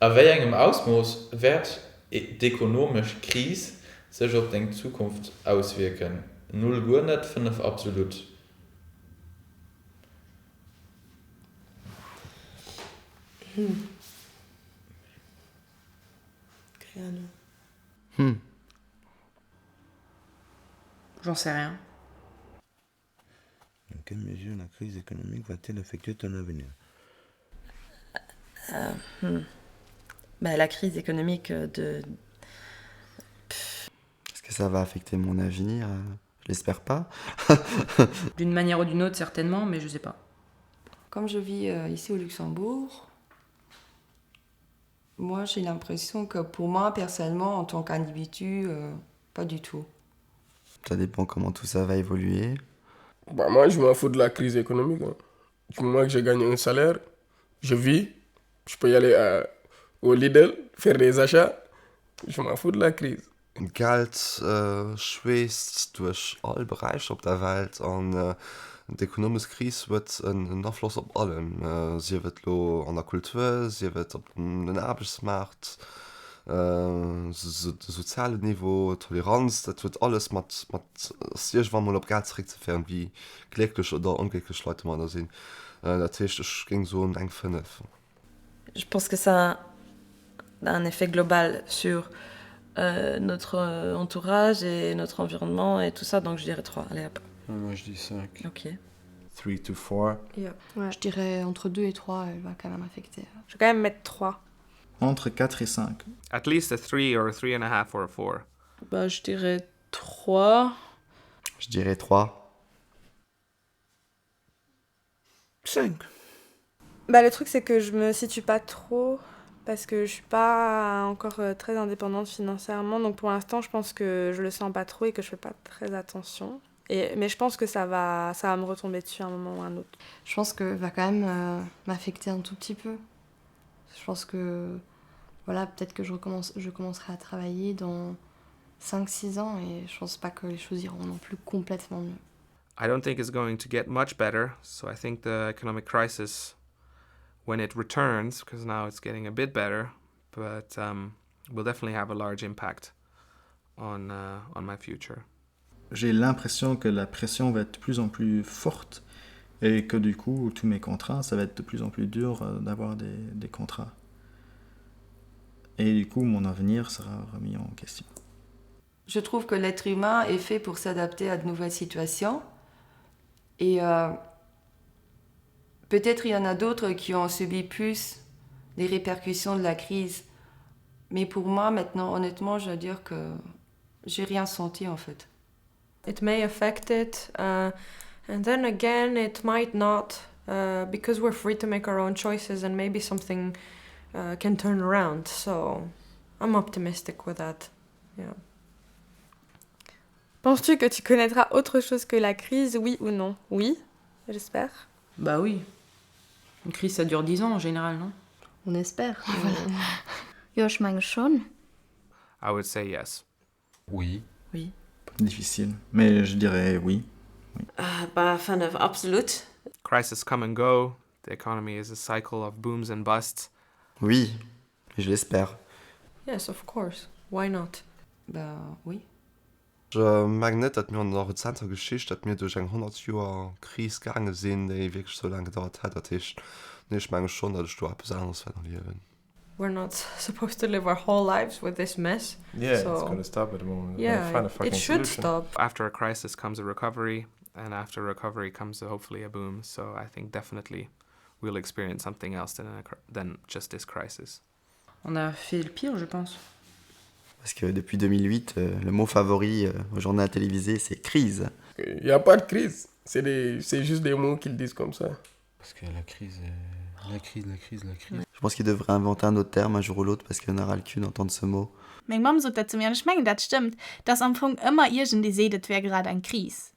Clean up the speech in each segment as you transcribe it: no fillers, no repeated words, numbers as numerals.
a wéi engem Ausmoos werd d'ökonomisch Krise sech op deng Zukunft auswirken? 0 gar net, 5 absolut. Keine Ahnung. J'en sais rien. Dans quelle mesure la crise économique va-t-elle affecter ton avenir? Bah, la crise économique de... Est-ce que ça va affecter mon avenir? Je l'espère pas. D'une manière ou d'une autre, certainement, mais je sais pas. Comme je vis ici au Luxembourg, moi j'ai l'impression que pour moi, personnellement, en tant qu'individu, pas du tout. Ça dépend comment tout ça va évoluer. Bah, moi, je m'en fous de la crise économique. Hein. Du moment que j'ai gagné un salaire, je vis, je peux y aller au Lidl, faire des achats, je m'en fous de la crise. Geld schwest durch all Bereiche op der Welt an d'ökonomisch Krise wird einen Einfluss auf allem. Sie wird lo an der Kultur, sie wird auf den Arbeitsmarkt, soziale Niveau, Toleranz, das wird alles mit irgendwann mal auf Geld zurückzuführen, wie glücklich oder unglücklich Leute man da sind. Das heißt, ich ging so in eng 5. Je pense que ça a un effet global sur notre entourage et notre environnement et tout ça, donc je dirais 3. Allez hop. Moi, je dis 5. Ok. 3 to 4. Yeah. Ouais. Je dirais entre 2 et 3, elle va quand même affecter. Je vais quand même mettre 3. Entre 4 et 5. At least a 3 or a 3.5 or a 4. Bah, je dirais 3. Je dirais 3. 5. Bah, le truc, c'est que je me situe pas trop parce que je suis pas encore très indépendante financièrement. Donc pour l'instant, je pense que je le sens pas trop et que je fais pas très attention. Mais je pense que ça va me retomber dessus à un moment ou à un autre. Je pense que va quand même m'affecter un tout petit peu. Je pense que voilà, peut-être que je commencerai à travailler dans 5-6 ans et je pense pas que les choses iront non plus complètement mieux. I don't think it's going to get much better, so I think the economic crisis, when it returns, because now it's getting a bit better, but will definitely have a large impact on my future. J'ai l'impression que la pression va être de plus en plus forte et que du coup, tous mes contrats, ça va être de plus en plus dur d'avoir des contrats. Et du coup, mon avenir sera remis en question. Je trouve que l'être humain est fait pour s'adapter à de nouvelles situations. Et peut-être il y en a d'autres qui ont subi plus les répercussions de la crise. Mais pour moi, maintenant, honnêtement, je dois dire que j'ai rien senti en fait. It may affect it, and then again, it might not, because we're free to make our own choices and maybe something can turn around. So I'm optimistic with that. Yeah. Penses-tu que tu connaîtras autre chose que la crise, oui ou non? Oui, j'espère. Bah oui. Une crise, ça dure 10 ans en général, non? On espère. Voilà. Ja, ich meine schon. I would say yes. Oui. Oui. Difficile, mais je dirais oui. Bah, 5, absolut. Crises come and go. The economy is a cycle of booms and busts. Oui, je l'espère. Yes, of course. Why not? Bah oui. Ich mag nicht, dass wir in der recenter Geschichte, dass wir durch eine 100 Jahre Krise gegangen sind, die wirklich so lange gedauert hat. Ich meine schon, dass ich da etwas anderes leben. We're not supposed to live our whole lives with this mess. Yeah, so, it's going to stop at the moment. Yeah, Find a fucking it should solution. stop. After a crisis comes a recovery, and after recovery comes hopefully a boom. So I think definitely we'll experience something else than just this crisis. On a fait le pire, je pense. Parce que depuis 2008, le mot favori au journal télévisé, c'est crise. Il n'y a pas de crise. C'est juste des mots qu'ils disent comme ça. Parce que la crise. Je pense qu'il devrait inventer un autre terme un jour ou l'autre parce qu'il y en aura le cul d'entendre ce mot. Meine Mom sagt dazu mir, ich meine, das stimmt, dass am Anfang immer irgendwie sieht, das wäre gerade ein Krise.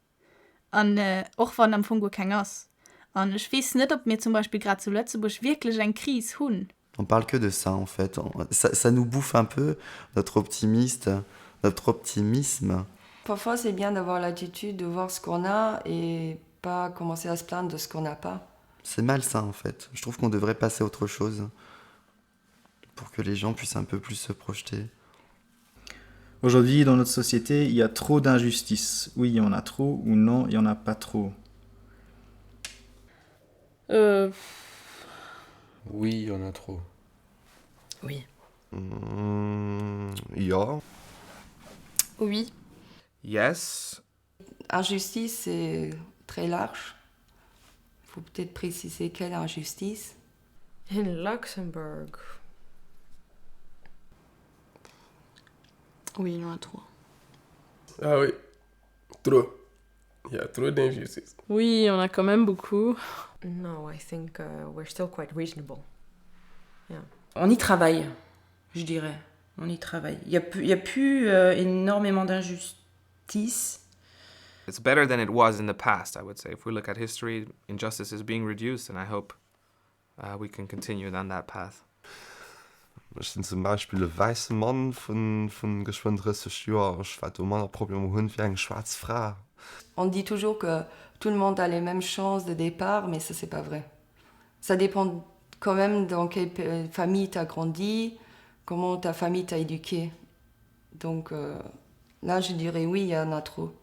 Und auch wenn am Anfang kein ist. Und ich weiß nicht, ob mir zum Beispiel gerade zu Lützeburg wirklich eine Krise haben. On parle que de ça en fait. Ça nous bouffe un peu notre optimisme. Parfois, c'est bien d'avoir l'attitude de voir ce qu'on a et pas commencer à se plaindre de ce qu'on n'a pas. C'est malsain en fait. Je trouve qu'on devrait passer à autre chose. pour que les gens puissent un peu plus se projeter. Aujourd'hui, dans notre société, il y a trop d'injustices. Oui, il y en a trop, ou non, il n'y en a pas trop. Oui, il y en a trop. Oui. Ja. Oui. Yes. Injustice, c'est très large. Il faut peut-être préciser quelle injustice. In Luxembourg. Oui, il y en a trop. Ah oui, trop. Il y a trop d'injustices. Oui, on a quand même beaucoup. No, I think we're still quite reasonable. Yeah. On y travaille, je dirais. On y travaille. Il y a plus énormément d'injustice. It's better than it was in the past, I would say. If we look at history, injustice is being reduced, and I hope we can continue down that path. Ich bin zum Beispiel ein weißer Mann von geschwind 30 Jahren. Ich war immer ein Problem wie eine schwarze Frau. On dit toujours que tout le monde a les mêmes chances de départ, mais ça, c'est pas vrai. Ça dépend quand même dans quelle famille tu as grandi, comment ta famille t'a éduqué. Donc là, je dirais oui, il y en a trop.